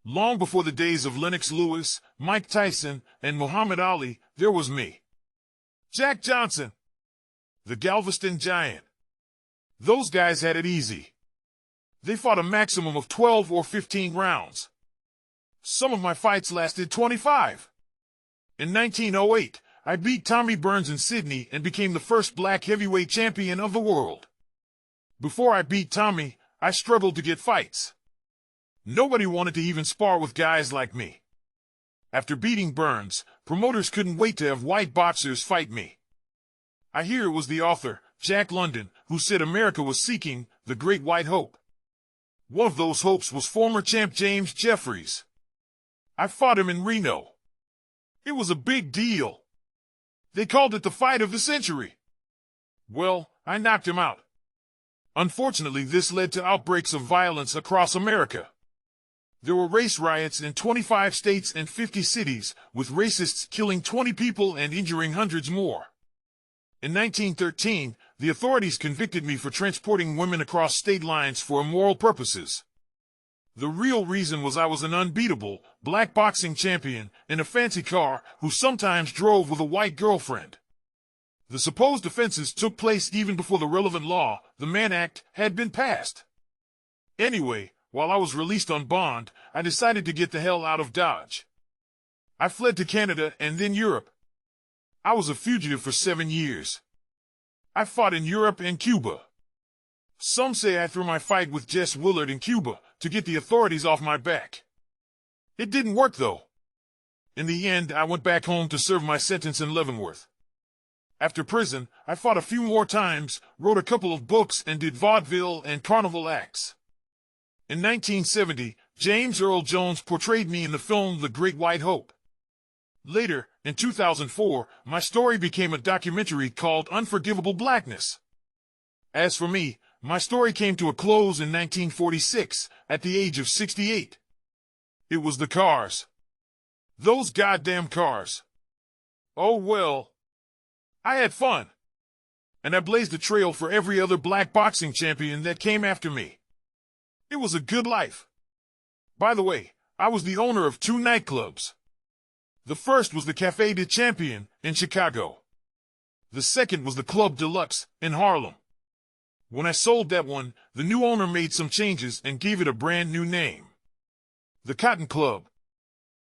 Long before the days of Lennox Lewis, Mike Tyson, and Muhammad Ali, there was me. Jack Johnson, the Galveston Giant. Those guys had it easy. They fought a maximum of 12 or 15 rounds. Some of my fights lasted 25. In 1908, I beat Tommy Burns in Sydney and became the first black heavyweight champion of the world. Before I beat Tommy, I struggled to get fights. Nobody wanted to even spar with guys like me. After beating Burns, promoters couldn't wait to have white boxers fight me. I hear it was the author, Jack London, who said America was seeking the Great White Hope. One of those hopes was former champ James Jeffries. I fought him in Reno. It was a big deal. They called it the fight of the century. Well, I knocked him out. Unfortunately, this led to outbreaks of violence across America. There were race riots in 25 states and 50 cities, with racists killing 20 people and injuring hundreds more. In 1913, the authorities convicted me for transporting women across state lines for immoral purposes. The real reason was I was an unbeatable, black boxing champion in a fancy car who sometimes drove with a white girlfriend. The supposed offenses took place even before the relevant law, the Mann Act, had been passed. Anyway, while I was released on bond, I decided to get the hell out of Dodge. I fled to Canada and then Europe. I was a fugitive for 7 years. I fought in Europe and Cuba. Some say I threw my fight with Jess Willard in Cuba to get the authorities off my back. It didn't work, though. In the end, I went back home to serve my sentence in Leavenworth. After prison, I fought a few more times, wrote a couple of books, and did vaudeville and carnival acts. In 1970, James Earl Jones portrayed me in the film The Great White Hope. Later, in 2004, my story became a documentary called Unforgivable Blackness. As for me, my story came to a close in 1946, at the age of 68. It was the cars. Those goddamn cars. Oh well. I had fun. And I blazed a trail for every other black boxing champion that came after me. It was a good life. By the way, I was the owner of 2 nightclubs. The first was the Café de Champion in Chicago. The second was the Club Deluxe in Harlem. When I sold that one, the new owner made some changes and gave it a brand new name. The Cotton Club,